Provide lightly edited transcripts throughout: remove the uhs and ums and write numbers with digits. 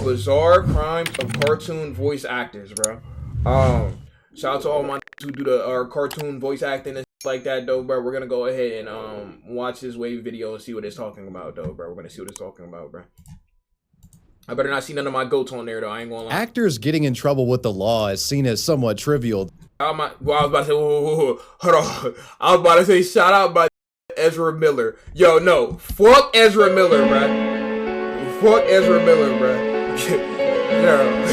bizarre crimes of cartoon voice actors, bro. Shout out to all my who do the cartoon voice acting and like that, though, bro. We're gonna go ahead and watch this wave video and see what it's talking about, though, bro. We're gonna see what it's talking about, bro. I better not see none of my goats on there, though. I ain't gonna lie. Actors getting in trouble with the law is seen as somewhat trivial. I was about to say, hold on. I was about to say, shout out by Ezra Miller. Yo, no, fuck Ezra Miller, bro. Fuck Ezra Miller, bro. Yo,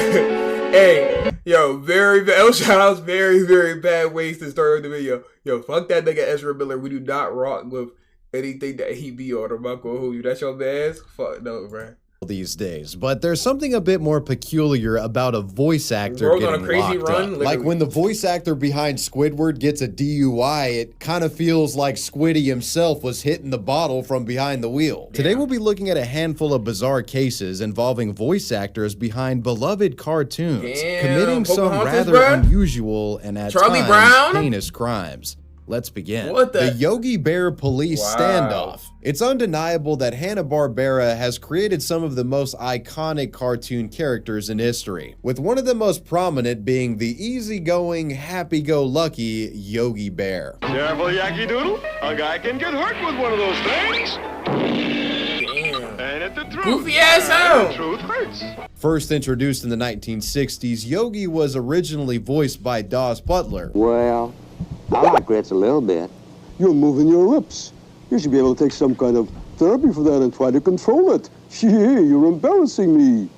hey, yo, those shout outs, very bad ways to start the video. Yo, fuck that nigga Ezra Miller. We do not rock with anything that he be on. I'm not gonna hold you. That's your man's? Fuck no, bro. These days, but there's something a bit more peculiar about a voice actor getting on a crazy locked run, up. Like when the voice actor behind Squidward gets a DUI, it kind of feels like Squiddy himself was hitting the bottle from behind the wheel. Yeah. Today we'll be looking at a handful of bizarre cases involving voice actors behind beloved cartoons, committing some rather unusual and at times heinous crimes. Let's begin. The Yogi Bear police standoff. It's undeniable that Hanna-Barbera has created some of the most iconic cartoon characters in history, with one of the most prominent being the easygoing, happy-go-lucky Yogi Bear. Careful, Yankee Doodle. A guy can get hurt with one of those things. Damn. Ain't it the truth? Goofy ass out. The truth hurts. First introduced in the 1960s, Yogi was originally voiced by Daws Butler. Well, I regrets a little bit. You're moving your lips. You should be able to take some kind of therapy for that and try to control it. You're embarrassing me.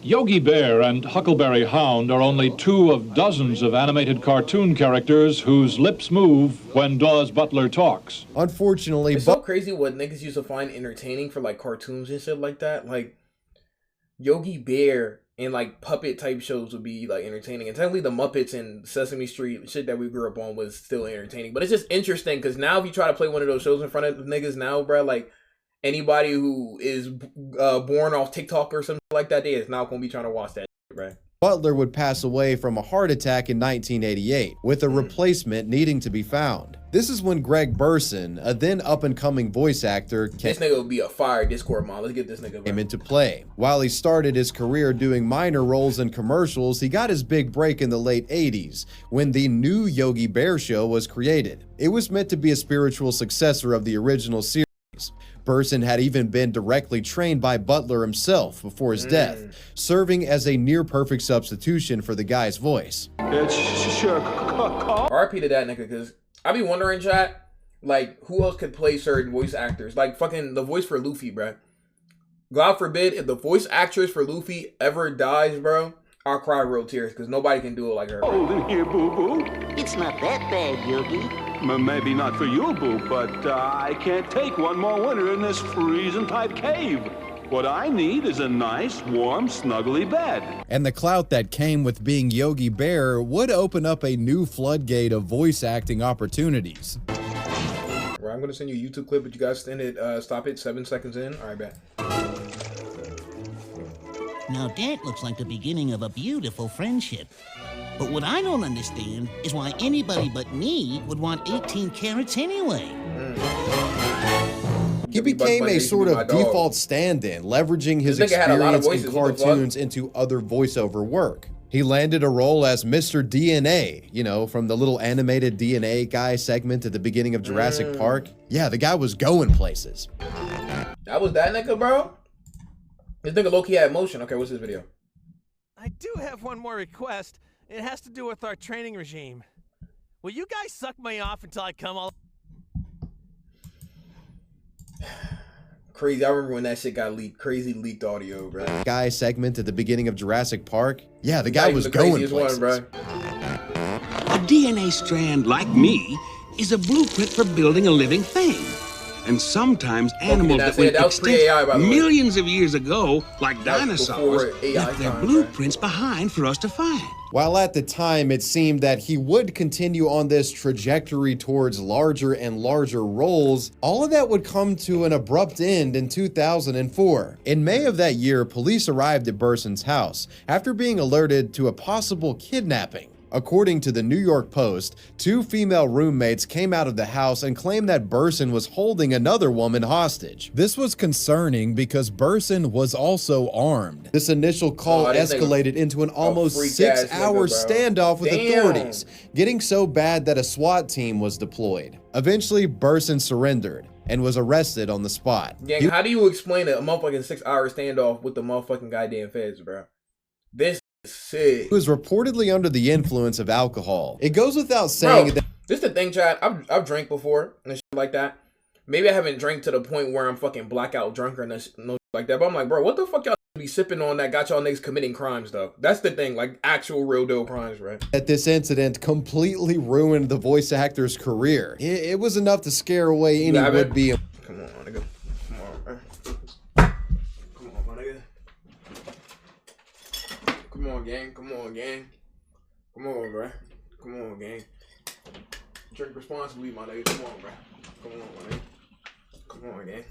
Yogi Bear and Huckleberry Hound are only two of dozens of animated cartoon characters whose lips move when Daws Butler talks. Unfortunately, it's so crazy what niggas used to find entertaining for like cartoons and shit like that. Like Yogi Bear and like puppet type shows would be like entertaining, and technically the Muppets and Sesame Street shit that we grew up on was still entertaining. But it's just interesting because now if you try to play one of those shows in front of niggas now, bro, like anybody who is born off TikTok or something like that, they is not gonna be trying to watch that shit, bro. Butler would pass away from a heart attack in 1988, with a replacement needing to be found. This is when Greg Burson, a then up-and-coming voice actor, this nigga would be a fire Discord mod. Let's get this nigga came into play. While he started his career doing minor roles in commercials, he got his big break in the late 80s, when the new Yogi Bear show was created. It was meant to be a spiritual successor of the original series. Burson had even been directly trained by Butler himself before his death, serving as a near-perfect substitution for the guy's voice. RP to that nigga, because I be wondering, chat, like, who else could play certain voice actors? Like, fucking the voice for Luffy, bro. God forbid, if the voice actress for Luffy ever dies, bro, I'll cry real tears, because nobody can do it like her. Hold in here, boo-boo. It's not that bad, Yogi. Maybe not for you, boo, but I can't take one more winter in this freezing-type cave. What I need is a nice, warm, snuggly bed. And the clout that came with being Yogi Bear would open up a new floodgate of voice acting opportunities. Right, I'm going to send you a YouTube clip, but you guys stop it 7 seconds in. All right, bet. Now that looks like the beginning of a beautiful friendship. But what I don't understand is why anybody but me would want 18 carats anyway. He became a sort of default stand-in, leveraging his experience in cartoons into other voiceover work. He landed a role as Mr. DNA, you know, from the little animated DNA guy segment at the beginning of Jurassic Park. Yeah, the guy was going places. That was that nigga, bro? This nigga low-key had emotion. Okay, what's this video? I do have one more request. It has to do with our training regime. Will you guys suck me off until I come all... Crazy. I remember when that shit got leaked. Crazy leaked audio, bro. Guy segment at the beginning of Jurassic Park. Yeah, the guy was going places. Bro. A DNA strand like me is a blueprint for building a living thing. And sometimes animals that went extinct millions of years ago, like dinosaurs, left their blueprints behind for us to find. While at the time it seemed that he would continue on this trajectory towards larger and larger roles, all of that would come to an abrupt end in 2004. In May of that year, police arrived at Burson's house after being alerted to a possible kidnapping. According to the New York Post, 2 female roommates came out of the house and claimed that Burson was holding another woman hostage. This was concerning because Burson was also armed. This initial call escalated into an almost 6-hour standoff with authorities, getting so bad that a SWAT team was deployed. Eventually, Burson surrendered and was arrested on the spot. Gang, how do you explain a motherfucking 6-hour standoff with the motherfucking goddamn feds, bro? This is sick. He was reportedly under the influence of alcohol. It goes without saying that. This is the thing, Chad. I've drank before and shit like that. Maybe I haven't drank to the point where I'm fucking blackout drunk or no shit like that. But I'm like, bro, what the fuck y'all be sipping on that got y'all niggas committing crimes, though? That's the thing, like actual real deal crimes, right? That this incident completely ruined the voice actor's career. It was enough to scare away any would-be. Come on, nigga. Come on, bro. Come on, my nigga. Come on, gang. Come on, gang. Come on, bro. Come on, gang. Drink responsibly, my nigga. Come on, bro. Come on, my nigga. Come on, gang.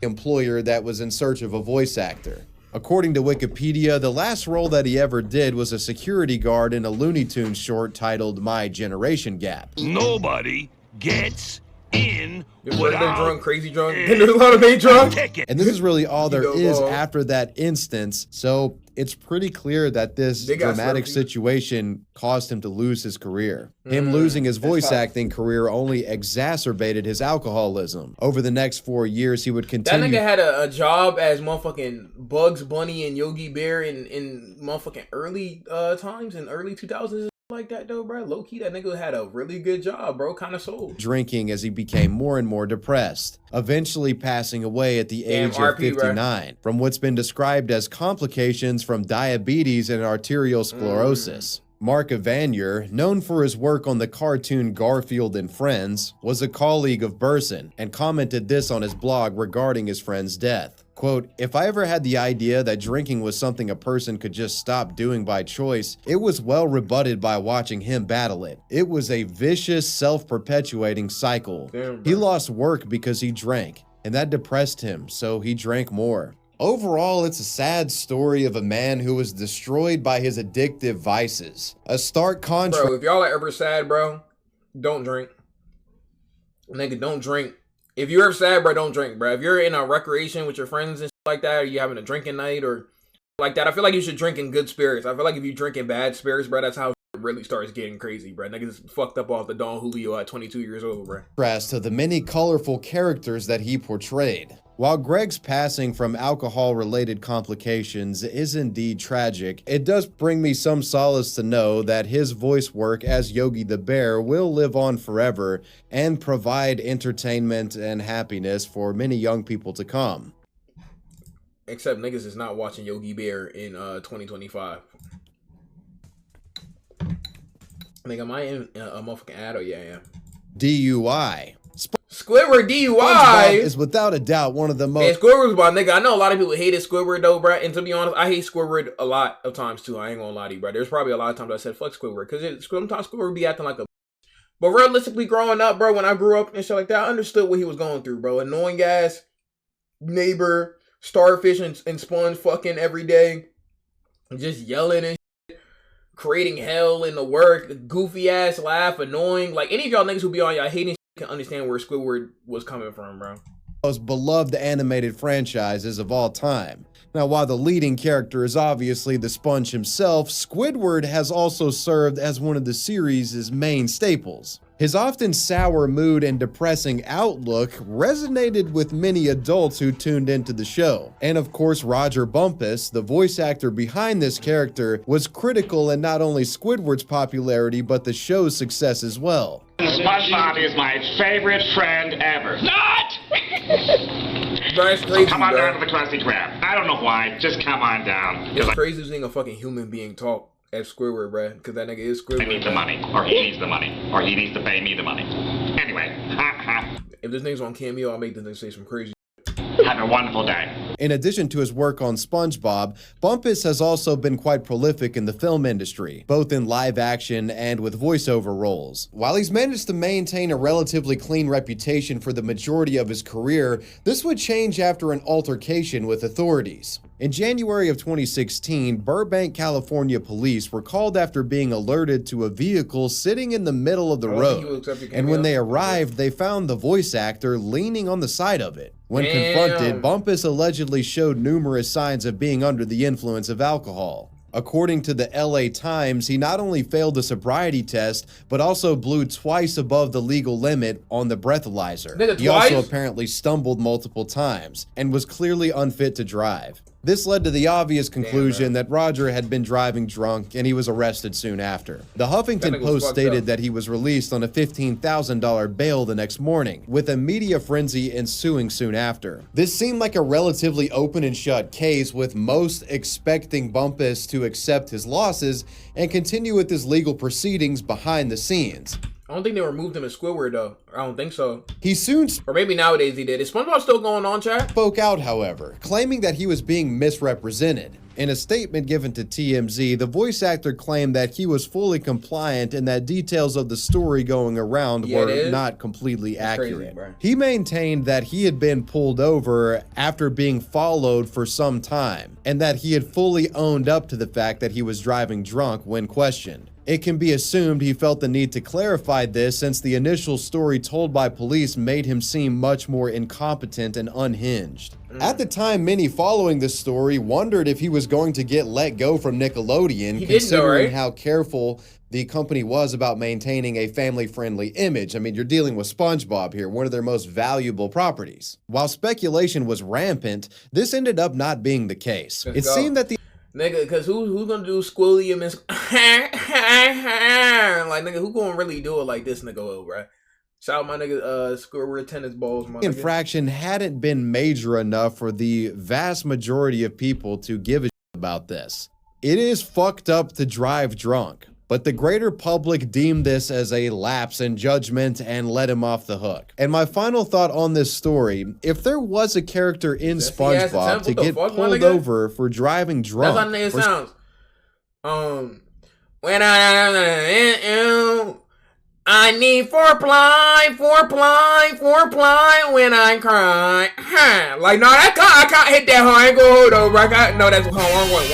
Employer that was in search of a voice actor. According to Wikipedia, the last role that he ever did was a security guard in a Looney Tunes short titled My Generation Gap. Nobody gets in without drunk, crazy drunk. And there's a lot of being drunk. And this is really all there is after that instance. So it's pretty clear that this dramatic situation caused him to lose his career. Him losing his voice acting career only exacerbated his alcoholism. Over the next 4 years, he would continue. That nigga had a job as motherfucking Bugs Bunny and Yogi Bear in motherfucking early times, in early 2000s. Like that though, bro. Low key, that nigga had a really good job, bro. Kind of sold. Drinking as he became more and more depressed, eventually passing away at the age of 59 from what's been described as complications from diabetes and arterial sclerosis. Mark Evanier, known for his work on the cartoon Garfield and Friends, was a colleague of Burson and commented this on his blog regarding his friend's death. Quote, "If I ever had the idea that drinking was something a person could just stop doing by choice, it was well rebutted by watching him battle it. It was a vicious, self-perpetuating cycle. He lost work because he drank, and that depressed him, so he drank more." Overall, it's a sad story of a man who was destroyed by his addictive vices. A stark contrast. Bro, if y'all are ever sad, bro, don't drink. Nigga, don't drink. If you're ever sad, bro, don't drink, bro. If you're in a recreation with your friends and shit like that, or you having a drinking night or like that, I feel like you should drink in good spirits. I feel like if you drink in bad spirits, bro, that's how it really starts getting crazy, bro. Niggas fucked up off the Don Julio at 22 years old, bro. Contrast to the many colorful characters that he portrayed. While Greg's passing from alcohol-related complications is indeed tragic, it does bring me some solace to know that his voice work as Yogi the Bear will live on forever and provide entertainment and happiness for many young people to come. Except niggas is not watching Yogi Bear in 2025. Nigga, am I in a motherfucking ad? Oh, yeah, yeah. DUI. Squidward DUI SpongeBob is without a doubt one of the most. Man, Squidward's my nigga. I know a lot of people hated Squidward though, bro. And to be honest, I hate Squidward a lot of times too. I ain't gonna lie to you, bro. There's probably a lot of times I said fuck Squidward because sometimes Squidward be acting like a. But realistically, growing up, bro, when I grew up and shit like that, I understood what he was going through, bro. Annoying ass neighbor, starfish and sponge fucking every day, just yelling and shit, creating hell in the work, goofy ass laugh, annoying. Like any of y'all niggas who be on y'all hating. Can understand where Squidward was coming from, bro. Most beloved animated franchises of all time. Now, while the leading character is obviously the Sponge himself, Squidward has also served as one of the series' main staples. His often sour mood and depressing outlook resonated with many adults who tuned into the show. And of course, Roger Bumpus, the voice actor behind this character, was critical in not only Squidward's popularity, but the show's success as well. SpongeBob is my favorite friend ever. Not! That's crazy, come on down to the Krusty Krab. I don't know why, just come on down. It's crazy seeing a fucking human being talk as Squidward, bro, because that nigga is Squidward. I need the money, or he needs the money, or he needs to pay me the money. Anyway, if this nigga's on Cameo, I'll make this nigga say some crazy. Have a wonderful day. In addition to his work on SpongeBob, Bumpus has also been quite prolific in the film industry, both in live action and with voiceover roles. While he's managed to maintain a relatively clean reputation for the majority of his career, this would change after an altercation with authorities. In January of 2016, Burbank, California police were called after being alerted to a vehicle sitting in the middle of the road. And when they arrived, they found the voice actor leaning on the side of it. When confronted, Bumpus allegedly showed numerous signs of being under the influence of alcohol. According to the LA Times, he not only failed the sobriety test, but also blew twice above the legal limit on the breathalyzer. He also apparently stumbled multiple times and was clearly unfit to drive. This led to the obvious conclusion that Roger had been driving drunk and he was arrested soon after. The Huffington Post stated that he was released on a $15,000 bail the next morning, with a media frenzy ensuing soon after. This seemed like a relatively open and shut case, with most expecting Bumpus to accept his losses and continue with his legal proceedings behind the scenes. I don't think they removed him as Squidward, though. I don't think so. He soon... Or maybe nowadays he did. Is SpongeBob still going on, chat? Spoke out, however, claiming that he was being misrepresented. In a statement given to TMZ, the voice actor claimed that he was fully compliant and that details of the story going around were not completely accurate. Crazy, he maintained that he had been pulled over after being followed for some time, and that he had fully owned up to the fact that he was driving drunk when questioned. It can be assumed he felt the need to clarify this, since the initial story told by police made him seem much more incompetent and unhinged. At the time, many following this story wondered if he was going to get let go from Nickelodeon, considering how careful the company was about maintaining a family-friendly image. I mean, you're dealing with SpongeBob here, one of their most valuable properties. While speculation was rampant, this ended up not being the case. It seemed that the nigga, because who's gonna do Squilliam and like, nigga, who gonna really do it like this nigga, bro? Shout out my nigga Squidward tennis balls, my infraction hadn't been major enough for the vast majority of people to give a shit about this. It is fucked up to drive drunk, but the greater public deemed this as a lapse in judgment and let him off the hook. And my final thought on this story, if there was a character in SpongeBob to get pulled over for driving drunk... That's how nigga sounds. When I need foreplay when I cry. Like, no, I can't hit that hoe. I ain't gonna hold over, bro. No, that's wrong one.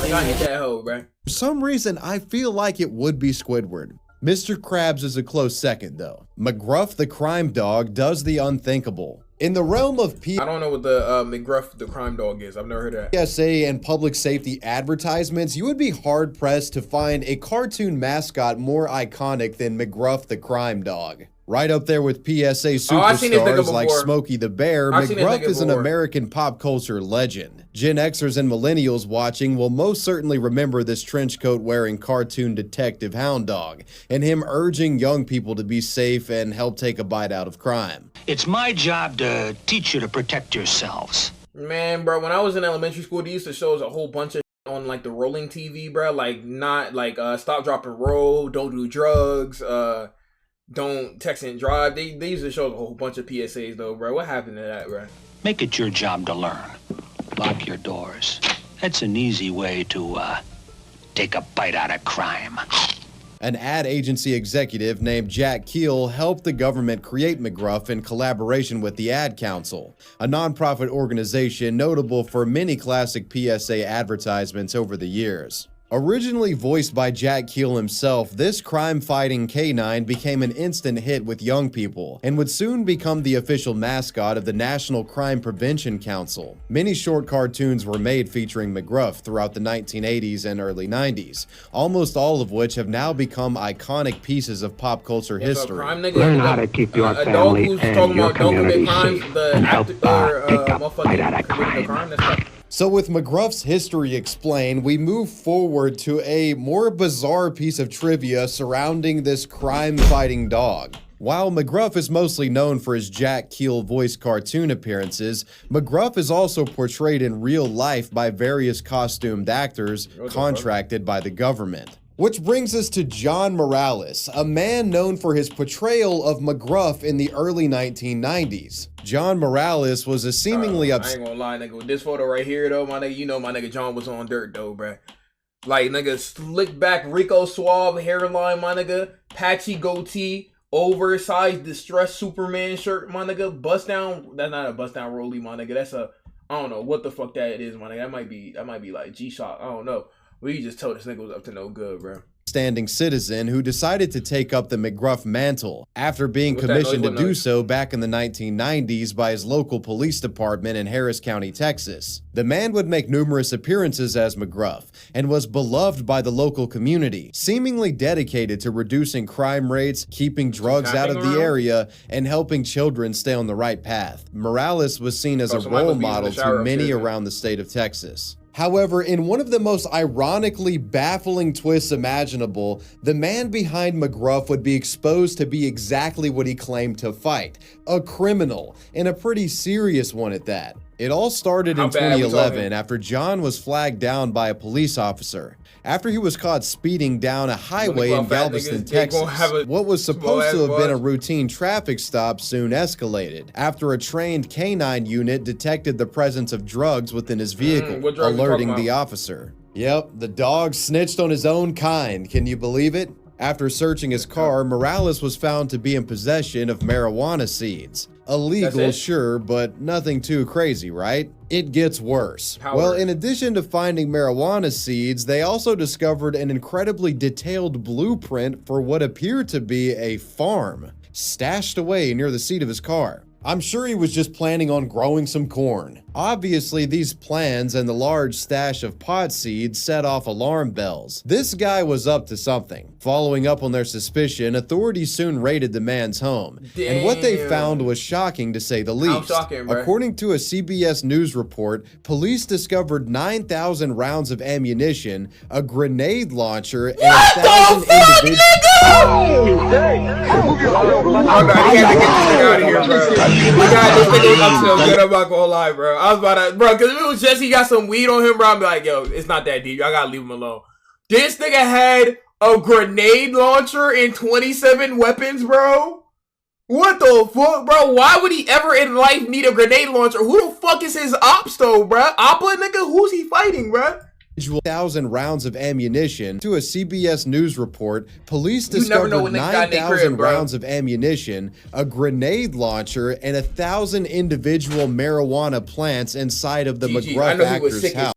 I can't hit that hoe, bro. For some reason, I feel like it would be Squidward. Mr. Krabs is a close second, though. McGruff the Crime Dog does the unthinkable. In the realm of I don't know what the McGruff the Crime Dog is. I've never heard of that. PSA and public safety advertisements, you would be hard-pressed to find a cartoon mascot more iconic than McGruff the Crime Dog. Right up there with PSA superstars like Smokey the Bear, McGruff is an American pop culture legend. Gen Xers and millennials watching will most certainly remember this trench coat wearing cartoon detective hound dog, and him urging young people to be safe and help take a bite out of crime. It's my job to teach you to protect yourselves. Man, bro, when I was in elementary school, they used to show us a whole bunch of on like the rolling TV, bro. Like, not like stop, drop, and roll, don't do drugs, don't text and drive. They used to show a whole bunch of PSAs though, bro. What happened to that, bro? Make it your job to learn. Lock your doors. That's an easy way to take a bite out of crime. An ad agency executive named Jack Keel helped the government create McGruff in collaboration with the Ad Council, a nonprofit organization notable for many classic PSA advertisements over the years. Originally voiced by Jack Keel himself, this crime-fighting canine became an instant hit with young people and would soon become the official mascot of the National Crime Prevention Council. Many short cartoons were made featuring McGruff throughout the 1980s and early 90s, almost all of which have now become iconic pieces of pop culture history. Learn how to keep your family and your community safe and help take a bite out of crime. So with McGruff's history explained, we move forward to a more bizarre piece of trivia surrounding this crime-fighting dog. While McGruff is mostly known for his Jack Keel voice cartoon appearances, McGruff is also portrayed in real life by various costumed actors contracted by the government. Which brings us to John Morales, a man known for his portrayal of McGruff in the early 1990s. John Morales was a seemingly I ain't gonna lie, nigga. With this photo right here, though, my nigga, you know my nigga John was on dirt, though, bruh. Like, nigga, slick back Rico Suave hairline, my nigga. Patchy goatee, oversized distressed Superman shirt, my nigga. Bust down, that's not a bust down rollie, my nigga. That's a I don't know what the fuck that is, my nigga. That might be like G-Shock. I don't know. Well, you just told this nigga was up to no good, bro. Standing citizen who decided to take up the McGruff mantle after being commissioned to do so back in the 1990s by his local police department in Harris County, Texas. The man would make numerous appearances as McGruff and was beloved by the local community, seemingly dedicated to reducing crime rates, keeping drugs out of the area, and helping children stay on the right path. Morales was seen as a role model to many around the state of Texas. However, in one of the most ironically baffling twists imaginable, the man behind McGruff would be exposed to be exactly what he claimed to fight, a criminal, and a pretty serious one at that. It all started in 2011 after John was flagged down by a police officer. After he was caught speeding down a highway in Galveston, Texas, what was supposed to have been a routine traffic stop soon escalated after a trained canine unit detected the presence of drugs within his vehicle, alerting the officer. Yep, the dog snitched on his own kind. Can you believe it? After searching his car, Morales was found to be in possession of marijuana seeds. Illegal, sure, but nothing too crazy, right? It gets worse. Well, in addition to finding marijuana seeds, they also discovered an incredibly detailed blueprint for what appeared to be a farm, stashed away near the seat of his car. I'm sure he was just planning on growing some corn. Obviously, these plans and the large stash of pot seeds set off alarm bells. This guy was up to something. Following up on their suspicion, authorities soon raided the man's home. And what they found was shocking to say the least. According to a CBS News report, police discovered 9,000 rounds of ammunition, a grenade launcher, and 1,000 individuals. We got this nigga up to no good, I'm not gonna lie, bro. I was about to, bro, because if it was just he got some weed on him, bro, I'd be like, yo, it's not that deep. Y'all gotta leave him alone. This nigga had a grenade launcher and 27 weapons, bro. What the fuck, bro? Why would he ever in life need a grenade launcher? Who the fuck is his ops, though, bro? Oppa, nigga? Who's he fighting, bro? 1,000 rounds of ammunition. To a CBS News report, police discovered 9,000 rounds of ammunition, a grenade launcher, and 1,000 individual marijuana plants inside of the McGruff actor's house.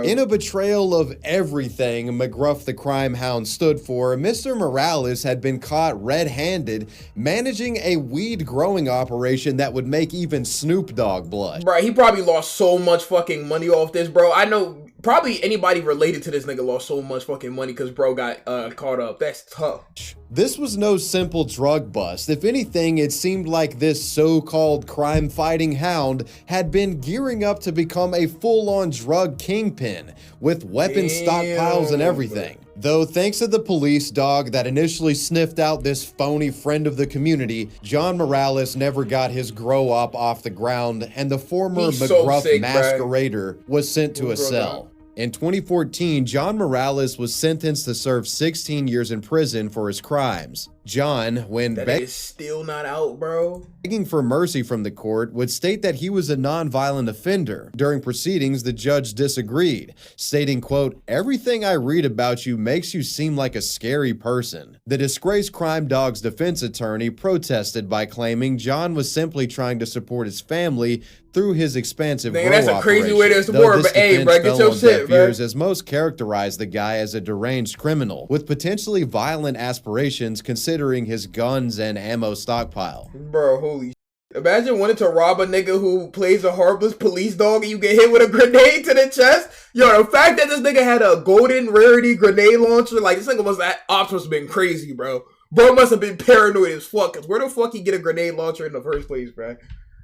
In a betrayal of everything McGruff the Crime Hound stood for, Mr. Morales had been caught red-handed managing a weed growing operation that would make even Snoop Dogg blush. Bro, he probably lost so much fucking money off this, bro. I know probably anybody related to this nigga lost so much fucking money because bro got caught up. That's tough. This was no simple drug bust. If anything, it seemed like this so-called crime-fighting hound had been gearing up to become a full-on drug kingpin with weapon stockpiles and everything. Though thanks to the police dog that initially sniffed out this phony friend of the community, John Morales never got his grow-up off the ground, and the former McGruff masquerader was sent to a cell. In 2014, John Morales was sentenced to serve 16 years in prison for his crimes. John, when is still not out, bro. Begging for mercy from the court, would state that he was a non-violent offender. During proceedings, the judge disagreed, stating, quote, "Everything I read about you makes you seem like a scary person." The disgraced crime dog's defense attorney protested by claiming John was simply trying to support his family through his expansive grow operation. That's a crazy way to support, but hey, bro, get your shit, bro. As most characterized the guy as a deranged criminal with potentially violent aspirations, considering his guns and ammo stockpile. Bro, holy shit. Imagine wanting to rob a nigga who plays a harmless police dog and you get hit with a grenade to the chest. Yo, the fact that this nigga had a golden rarity grenade launcher, like this nigga ops must have been crazy, bro. Bro must have been paranoid as fuck. Cause where the fuck he get a grenade launcher in the first place, bro?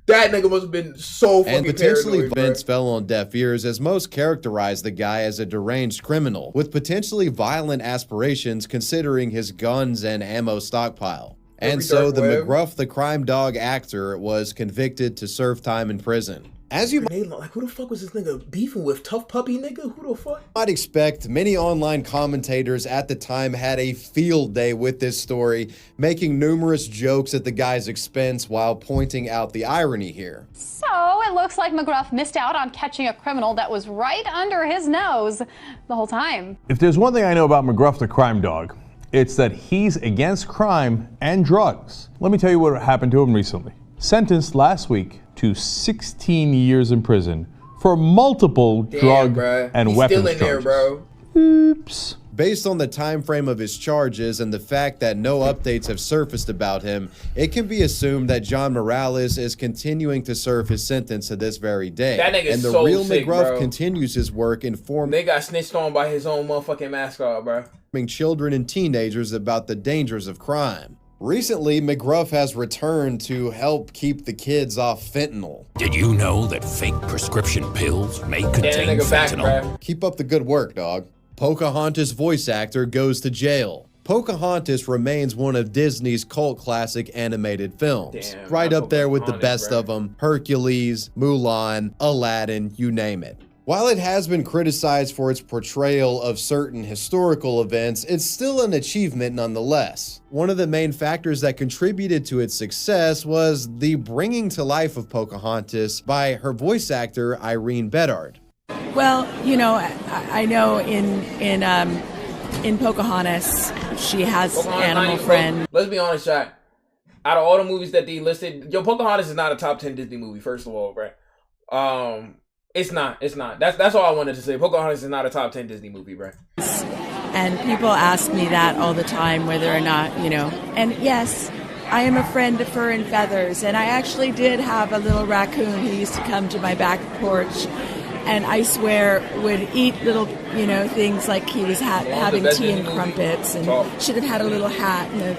That nigga must have been so fucking paranoid, and potentially events fell on deaf ears as most characterized the guy as a deranged criminal with potentially violent aspirations, considering his guns and ammo stockpile. And so the McGruff the Crime Dog actor was convicted to serve time in prison. As you like, who the fuck was this nigga beefing with? Tough puppy nigga? Who the fuck? I'd expect many online commentators at the time had a field day with this story, making numerous jokes at the guy's expense while pointing out the irony here. So it looks like McGruff missed out on catching a criminal that was right under his nose the whole time. If there's one thing I know about McGruff the Crime Dog, it's that he's against crime and drugs. Let me tell you what happened to him recently. Sentenced last week to 16 years in prison for multiple drug and weapons still in charges. there, bro. Oops. Based on the time frame of his charges and the fact that no updates have surfaced about him, it can be assumed that John Morales is continuing to serve his sentence to this very day. That nigga's and the so real sick, McGruff bro. continues his work informing They got snitched on by his own motherfucking mascot, bro. children and teenagers about the dangers of crime. Recently, McGruff has returned to help keep the kids off fentanyl. Did you know that fake prescription pills may contain fentanyl? Keep up the good work, dog. Pocahontas voice actor goes to jail. Pocahontas remains one of Disney's cult classic animated films. Damn, right up there with the Pocahontas, best bro. of them. Hercules, Mulan, Aladdin, you name it. While it has been criticized for its portrayal of certain historical events, it's still an achievement nonetheless. One of the main factors that contributed to its success was the bringing to life of Pocahontas by her voice actor Irene Bedard. Well, you know, I know in Pocahontas, she has animal friend. Let's be honest, Shaq. Out of all the movies that they listed, Pocahontas is not a top 10 Disney movie, first of all, bro. It's not. That's all I wanted to say. Pocahontas is not a top 10 Disney movie, bro. And people ask me that all the time, whether or not, you know. And yes, I am a friend of fur and feathers. And I actually did have a little raccoon who used to come to my back porch and I swear would eat little, you know, things like he was having tea and crumpets and should have had a little hat and a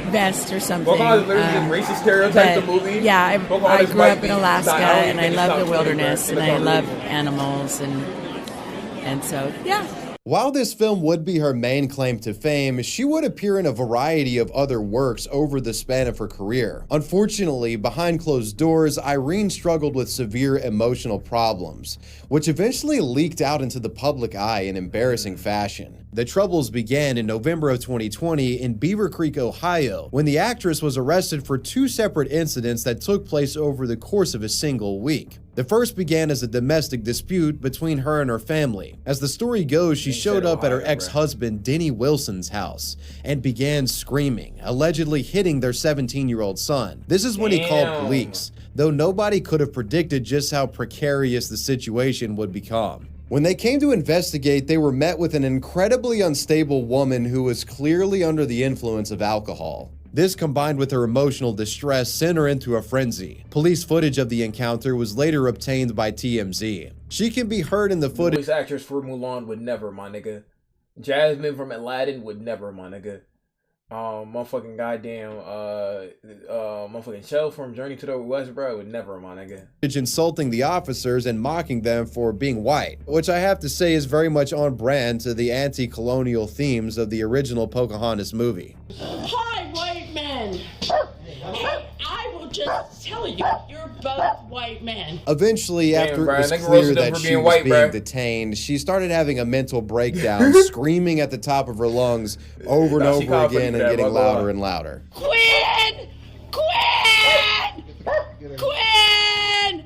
vest or something. Pocahontas literally just racist stereotype the movie. Yeah, I grew up in Alaska and I love the wilderness and I love love animals and so, yeah. While this film would be her main claim to fame, she would appear in a variety of other works over the span of her career. Unfortunately, behind closed doors, Irene struggled with severe emotional problems, which eventually leaked out into the public eye in embarrassing fashion. The troubles began in November of 2020 in Beaver Creek, Ohio, when the actress was arrested for two separate incidents that took place over the course of a single week. The first began as a domestic dispute between her and her family. As the story goes, she showed up at her ex-husband Denny Wilson's house and began screaming, allegedly hitting their 17-year-old son. This is when he called police, though nobody could have predicted just how precarious the situation would become. When they came to investigate, they were met with an incredibly unstable woman who was clearly under the influence of alcohol. This, combined with her emotional distress, sent her into a frenzy. Police footage of the encounter was later obtained by TMZ. She can be heard in the footage. Voice actress for Mulan would never, my nigga. Jasmine from Aladdin would never, my nigga. Motherfucking goddamn, motherfucking Shell from Journey to the West, bro, would never, my nigga. Insulting the officers and mocking them for being white, which I have to say is very much on brand to the anti-colonial themes of the original Pocahontas movie. Hi, white men. I will just tell you, you're both white men. Eventually, after it was clear that she was being detained, she started having a mental breakdown, screaming at the top of her lungs over and over again and getting louder and louder. Quinn! Quinn! Quinn! Quinn!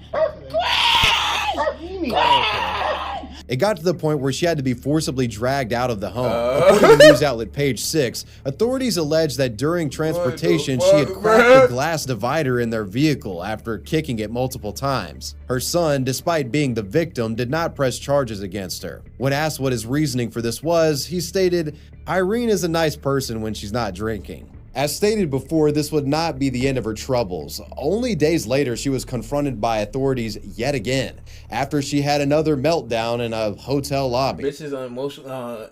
It got to the point where she had to be forcibly dragged out of the home. According to news outlet Page 6, authorities allege that during transportation, she had cracked the glass divider in their vehicle after kicking it multiple times. Her son, despite being the victim, did not press charges against her. When asked what his reasoning for this was, he stated, "Irene is a nice person when she's not drinking." As stated before, this would not be the end of her troubles. Only days later, she was confronted by authorities yet again, after she had another meltdown in a hotel lobby. Bitch is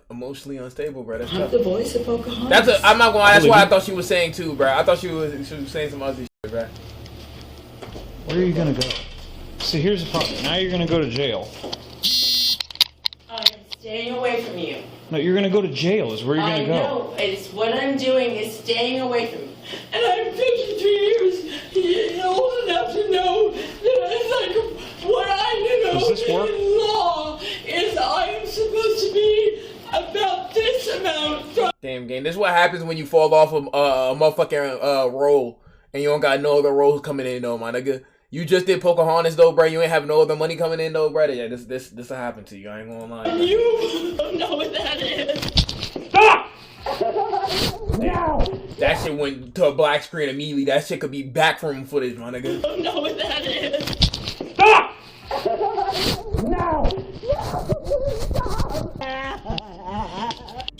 emotionally unstable, bro. That's tough. The voice of Pocahontas. I'm not gonna lie, that's what I thought she was saying too, bro. I thought she was saying some ugly shit, bro. Where are you gonna go? See, here's the problem. Now you're gonna go to jail. I'm staying away from you. No, you're gonna go to jail is where you're gonna go. I know. It's what I'm doing is staying away from you. And I'm 53 years old enough to know that it's like what I know Does this work? in law is I'm supposed to be about this amount. Damn game. This is what happens when you fall off a motherfucking roll and you don't got no other rolls coming in though, my nigga. You just did Pocahontas though, bro. You ain't have no other money coming in though, bro. Yeah, this will happen to you. I ain't gonna lie. You don't know what that is. Stop! That shit went to a black screen immediately. That shit could be back from footage, my nigga. You don't know what that is. Stop!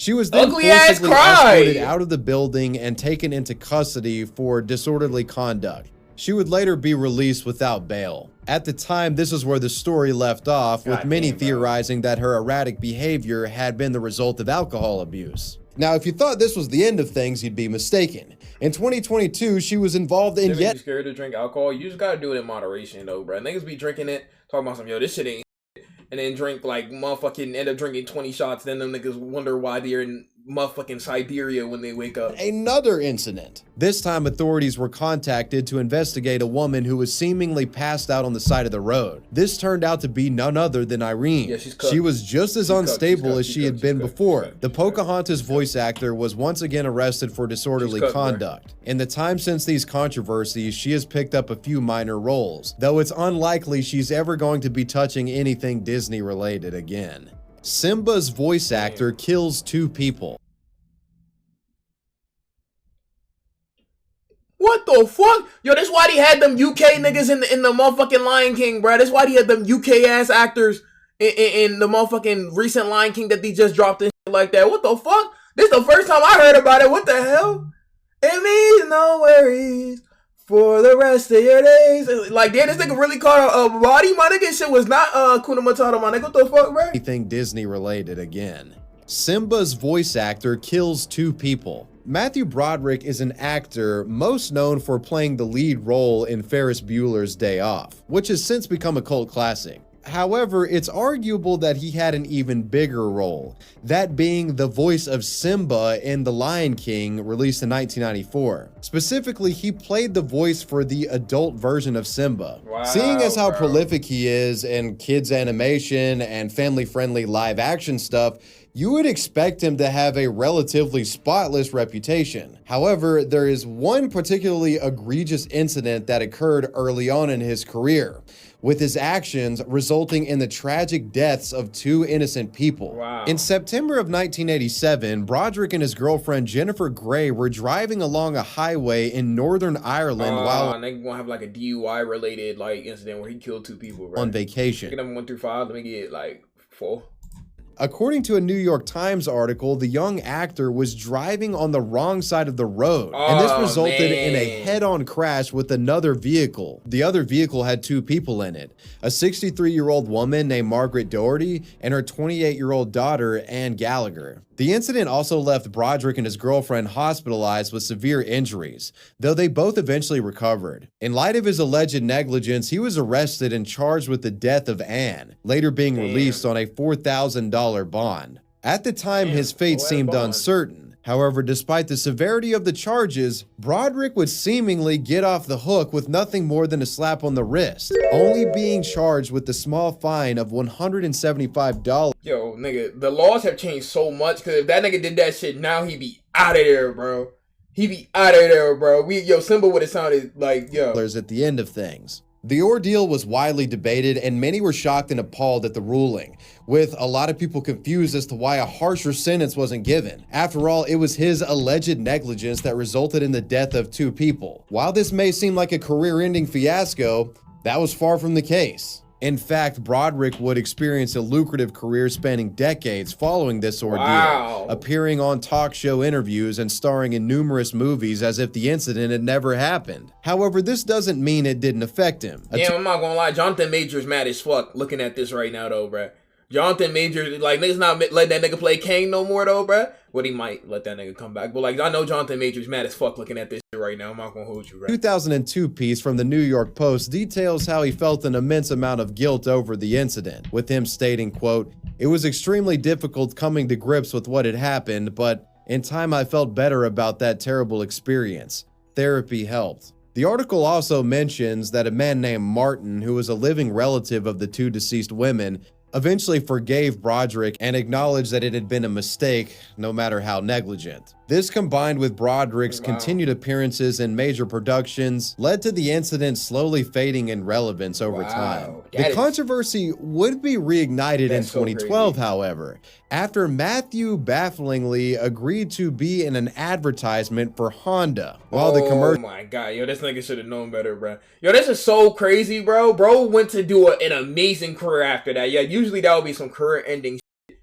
She was then forcibly escorted out of the building and taken into custody for disorderly conduct. She would later be released without bail. At the time, this is where the story left off, with many theorizing that her erratic behavior had been the result of alcohol abuse. Now, if you thought this was the end of things, you'd be mistaken. In 2022, she was involved in yet. Scared to drink alcohol? You just gotta do it in moderation, though, bro. Niggas be drinking it, talking about some, yo, this shit ain't, and then drink like motherfucking end up drinking 20 shots. Then them niggas wonder why they're in motherfucking Siberia when they wake up. Another incident. This time, authorities were contacted to investigate a woman who was seemingly passed out on the side of the road. This turned out to be none other than Irene. Yeah, she's cooked. She was just as unstable as she had been before. The Pocahontas voice actor was once again arrested for disorderly conduct. In the time since these controversies, she has picked up a few minor roles, though it's unlikely she's ever going to be touching anything Disney related again. Simba's voice actor kills 2 people. What the fuck? Yo, that's why they had them UK niggas in the motherfucking Lion King, bro. That's why they had them UK ass actors in the motherfucking recent Lion King that they just dropped and shit like that. What the fuck? This the first time I heard about it. What the hell? It means no worries for the rest of your days. Like, damn, this nigga really caught a body? My nigga, shit was not Kuna Matata, my nigga. What the fuck, bro? Anything Disney related again. Simba's voice actor kills 2 people. Matthew Broderick is an actor most known for playing the lead role in Ferris Bueller's Day Off, which has since become a cult classic. However, it's arguable that he had an even bigger role, that being the voice of Simba in The Lion King, released in 1994. Specifically, he played the voice for the adult version of Simba. Wow, seeing as how prolific he is in kids animation and family-friendly live action stuff, you would expect him to have a relatively spotless reputation. However, there is one particularly egregious incident that occurred early on in his career, with his actions resulting in the tragic deaths of 2 innocent people. Wow. In September of 1987, Broderick and his girlfriend Jennifer Gray were driving along a highway in Northern Ireland while they gonna have like a DUI related like incident where he killed 2 people, right? On vacation. Get them 1 through 5. Let me get like 4. According to a New York Times article, the young actor was driving on the wrong side of the road, and this resulted in a head-on crash with another vehicle. The other vehicle had 2 people in it, a 63-year-old woman named Margaret Doherty and her 28-year-old daughter, Ann Gallagher. The incident also left Broderick and his girlfriend hospitalized with severe injuries, though they both eventually recovered. In light of his alleged negligence, he was arrested and charged with the death of Ann, later being released on a $4,000 bond. At the time, his fate seemed uncertain. However, despite the severity of the charges, Broderick would seemingly get off the hook with nothing more than a slap on the wrist, only being charged with the small fine of $175. Yo, nigga, the laws have changed so much, because if that nigga did that shit now, he'd be out of there, bro. He'd be out of there, bro. Simba would have sounded like, yo. At the end of things. The ordeal was widely debated, and many were shocked and appalled at the ruling, with a lot of people confused as to why a harsher sentence wasn't given. After all, it was his alleged negligence that resulted in the death of 2 people. While this may seem like a career-ending fiasco, that was far from the case. In fact, Broderick would experience a lucrative career spanning decades following this ordeal, appearing on talk show interviews and starring in numerous movies as if the incident had never happened. However, this doesn't mean it didn't affect him. Damn, I'm not gonna lie, Jonathan Majors mad as fuck looking at this right now though, bruh. Jonathan Majors, like, niggas not let that nigga play Kang no more though, bruh. Well, he might let that nigga come back. But, like, I know Jonathan Majors mad as fuck looking at this shit right now. I'm not gonna hold you, right? 2002 piece from the New York Post details how he felt an immense amount of guilt over the incident, with him stating, quote, "It was extremely difficult coming to grips with what had happened, but in time I felt better about that terrible experience. Therapy helped." The article also mentions that a man named Martin, who was a living relative of the 2 deceased women, eventually forgave Broderick and acknowledged that it had been a mistake, no matter how negligent. This, combined with Broderick's continued appearances in major productions, led to the incident slowly fading in relevance over time. The controversy would be reignited in 2012, however, after Matthew bafflingly agreed to be in an advertisement for Honda. While the commercial— Oh my god, yo, this nigga should have known better, bro. Yo, this is so crazy, bro. Bro went to do an amazing career after that. Yeah, usually that would be some career-ending shit.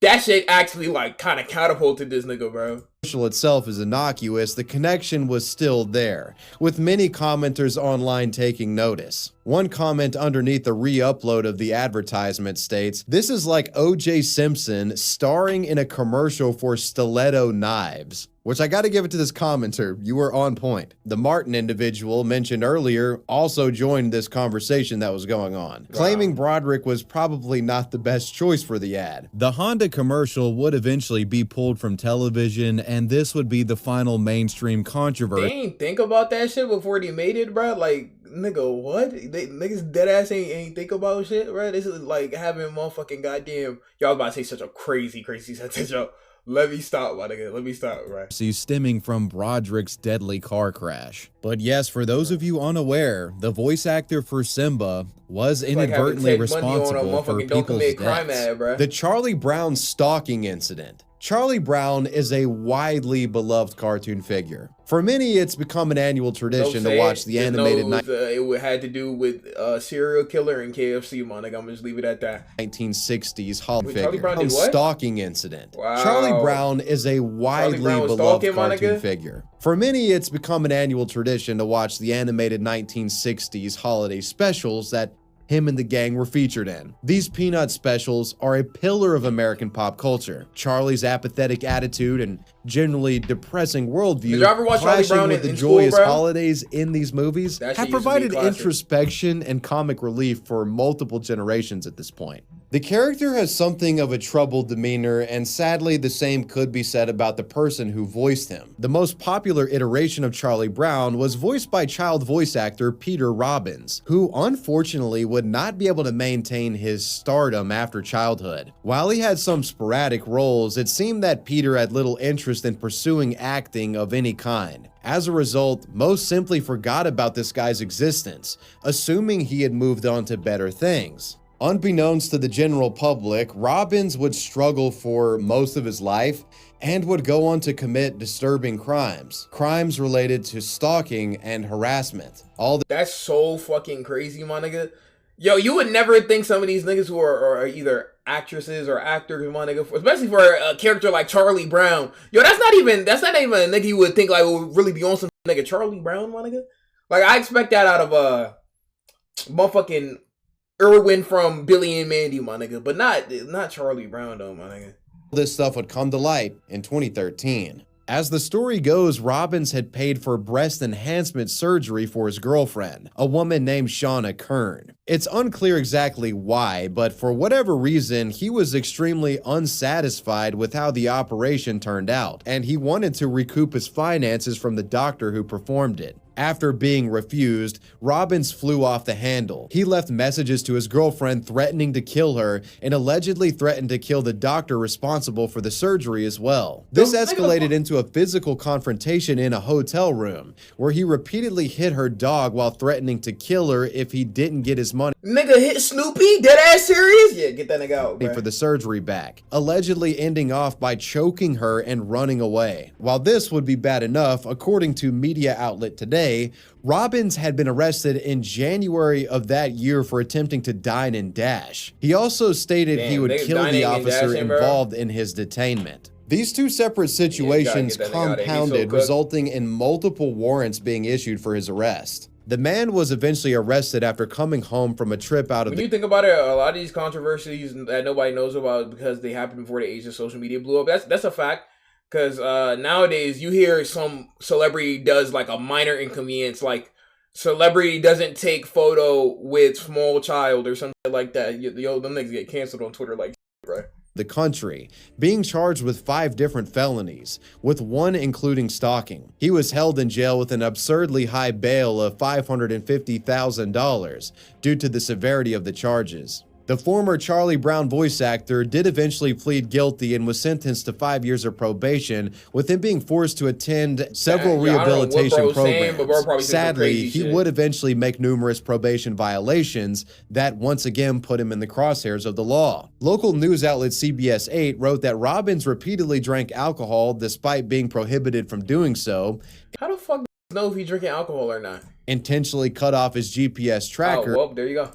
that shit actually like kind of catapulted this nigga, bro. Commercial itself is innocuous, the connection was still there, with many commenters online taking notice. One comment underneath the re-upload of the advertisement states, "This is like O.J. Simpson starring in a commercial for stiletto knives." Which I gotta give it to this commenter, you were on point. The Martin individual mentioned earlier also joined this conversation that was going on, claiming Broderick was probably not the best choice for the ad. The Honda commercial would eventually be pulled from television, and this would be the final mainstream controversy. They ain't think about that shit before they made it, bro. Like, nigga, what? Niggas dead ass ain't think about shit, bro. This is like having motherfucking goddamn. Y'all about to say such a crazy sentence, yo. Let me stop, my nigga. Let me stop, right? Stemming from Broderick's deadly car crash. But yes, for those of you unaware, the voice actor for Simba was inadvertently responsible for people's deaths. The Charlie Brown stalking incident. Charlie Brown is a widely beloved cartoon figure. For many, it's become an annual tradition to watch the animated. It had to do with serial killer and KFC, man. I'm gonna just leave it at that. 1960s Hollywood figure. Stalking incident. Wow. Charlie Brown is a widely beloved cartoon figure. For many, it's become an annual tradition to watch the animated 1960s holiday specials that him and the gang were featured in. These Peanut specials are a pillar of American pop culture. Charlie's apathetic attitude and generally depressing worldview, clashing with the joyous holidays in these movies, have provided introspection and comic relief for multiple generations at this point. The character has something of a troubled demeanor, and sadly the same could be said about the person who voiced him. The most popular iteration of Charlie Brown was voiced by child voice actor Peter Robbins, who unfortunately would not be able to maintain his stardom after childhood. While he had some sporadic roles, it seemed that Peter had little interest in pursuing acting of any kind. As a result, most simply forgot about this guy's existence, assuming he had moved on to better things. Unbeknownst to the general public, Robbins would struggle for most of his life and would go on to commit disturbing crimes related to stalking and harassment. That's so fucking crazy, my nigga. Yo, you would never think some of these niggas who are either actresses or actors, my nigga, especially for a character like Charlie Brown. Yo, that's not even a nigga you would think like would really be on some nigga. Charlie Brown, my nigga. Like, I expect that out of motherfucking Irwin from Billy and Mandy, my nigga, but not Charlie Brown though, my nigga. This stuff would come to light in 2013. As the story goes, Robbins had paid for breast enhancement surgery for his girlfriend, a woman named Shauna Kern. It's unclear exactly why, but for whatever reason, he was extremely unsatisfied with how the operation turned out, and he wanted to recoup his finances from the doctor who performed it. After being refused, Robbins flew off the handle. He left messages to his girlfriend threatening to kill her and allegedly threatened to kill the doctor responsible for the surgery as well. This escalated into a physical confrontation in a hotel room, where he repeatedly hit her dog while threatening to kill her if he didn't get his money. Nigga hit Snoopy? Dead ass serious? Yeah, get that nigga out, bro. For the surgery back, allegedly ending off by choking her and running away. While this would be bad enough, according to media outlet Today, Robbins had been arrested in January of that year for attempting to dine and dash. He also stated he would kill the officer involved in his detainment. These two separate situations compounded, resulting in multiple warrants being issued for his arrest. The man was eventually arrested after coming home from a trip out of When you think about it, a lot of these controversies that nobody knows about because they happened before the age of social media blew up. That's a fact. Because nowadays you hear some celebrity does like a minor inconvenience, like celebrity doesn't take photo with small child or something like that. Yo, them niggas get canceled on Twitter like, bro. The country, being charged with 5 different felonies, with one including stalking. He was held in jail with an absurdly high bail of $550,000 due to the severity of the charges. The former Charlie Brown voice actor did eventually plead guilty and was sentenced to 5 years of probation, with him being forced to attend several rehabilitation programs. Sadly, he would eventually make numerous probation violations that once again put him in the crosshairs of the law. Local news outlet CBS 8 wrote that Robbins repeatedly drank alcohol despite being prohibited from doing so. How the fuck do you know if he's drinking alcohol or not? Intentionally cut off his GPS tracker. Oh, well, there you go.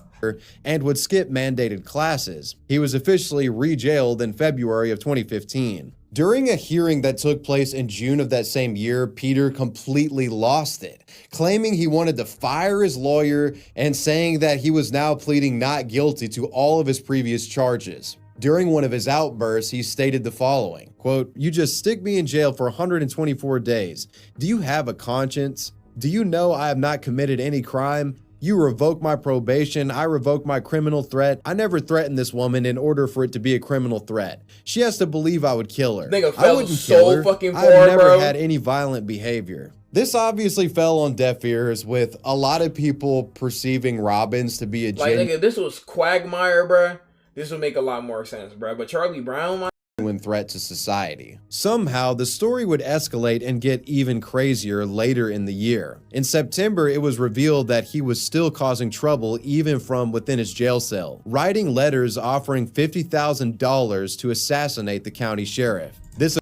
and would skip mandated classes. He was officially re-jailed in February of 2015. During a hearing that took place in June of that same year, Peter completely lost it, claiming he wanted to fire his lawyer and saying that he was now pleading not guilty to all of his previous charges. During one of his outbursts, he stated the following, quote, "You just stick me in jail for 124 days. Do you have a conscience? Do you know I have not committed any crime? You revoke my probation, I revoke my criminal threat. I never threatened this woman in order for it to be a criminal threat. She has to believe I would kill her. Nigga I wouldn't kill her. Fucking I've far, never bro. had any violent behavior." This obviously fell on deaf ears, with a lot of people perceiving Robbins to be a like, nigga, this was Quagmire, bro. This would make a lot more sense, bro. But Charlie Brown, threat to society. Somehow, the story would escalate and get even crazier later in the year. In September, it was revealed that he was still causing trouble even from within his jail cell, writing letters offering $50,000 to assassinate the county sheriff. This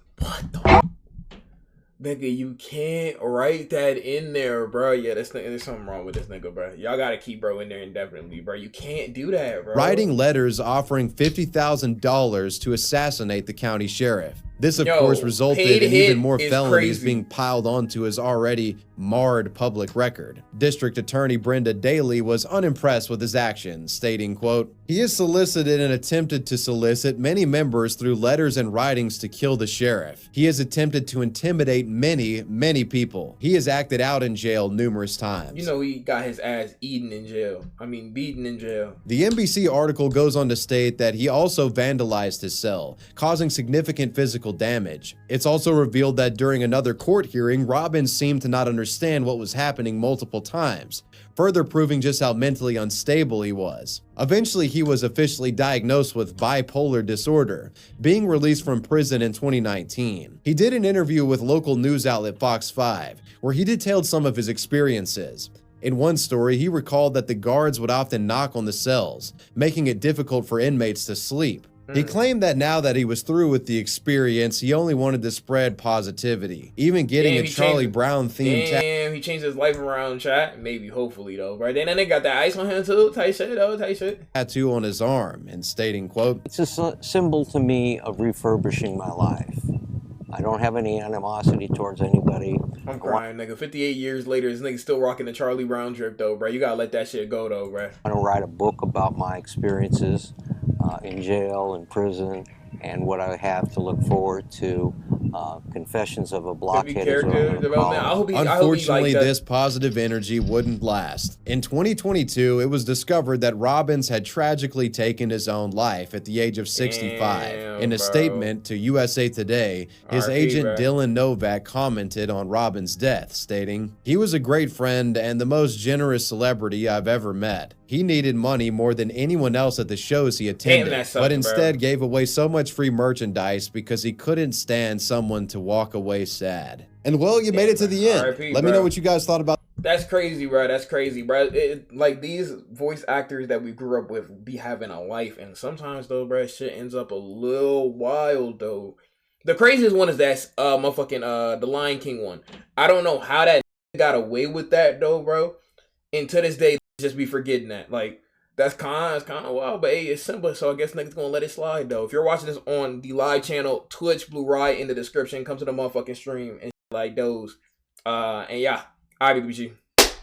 nigga, you can't write that in there, bro. Yeah, there's something wrong with this nigga, bro. Y'all gotta keep bro in there indefinitely, bro. You can't do that, bro. Writing letters offering $50,000 to assassinate the county sheriff. This, of course, resulted in even more felonies being piled onto his already marred public record. District Attorney Brenda Daly was unimpressed with his actions, stating, quote, "He has solicited and attempted to solicit many members through letters and writings to kill the sheriff. He has attempted to intimidate many people. He has acted out in jail numerous times." You know, he got his ass beaten in jail. The NBC article goes on to state that he also vandalized his cell, causing significant physical damage. It's also revealed that during another court hearing, Robbins seemed to not understand what was happening multiple times, further proving just how mentally unstable he was. Eventually, he was officially diagnosed with bipolar disorder, being released from prison in 2019. He did an interview with local news outlet Fox 5, where he detailed some of his experiences. In one story, he recalled that the guards would often knock on the cells, making it difficult for inmates to sleep. He claimed that now that he was through with the experience, he only wanted to spread positivity, even getting a Charlie Brown themed he changed his life around, chat. Maybe, hopefully, though. Right then, they got that ice on him, too. Tight shit, though. Tight shit. Tattoo on his arm, and stating, quote, "It's a symbol to me of refurbishing my life. I don't have any animosity towards anybody." I'm crying, nigga. 58 years later, this nigga still rocking the Charlie Brown drip, though, bro. You gotta let that shit go, though, bro. I want to write a book about my experiences in jail and prison, and what I have to look forward to. Confessions of a Blockhead. Unfortunately, this positive energy wouldn't last. In 2022, it was discovered that Robbins had tragically taken his own life at the age of 65. In a statement to USA Today, his agent Dylan Novak commented on Robbins' death, stating, "He was a great friend and the most generous celebrity I've ever met. He needed money more than anyone else at the shows he attended, but instead gave away so much free merchandise because he couldn't stand someone to walk away sad." And well, you made it to the end. Let me know what you guys thought about. That's crazy, bro. That's crazy, bro. Like, these voice actors that we grew up with be having a life, and sometimes, though, bro, shit ends up a little wild, though. The craziest one is that the Lion King one. I don't know how that got away with that, though, bro. And to this day, just be forgetting that. Like, that's kind of wild, but hey, it's simple, so I guess niggas gonna let it slide, though. If you're watching this on the live channel, Twitch, Blue Ride in the description, come to the motherfucking stream and like those. And yeah, I BBG.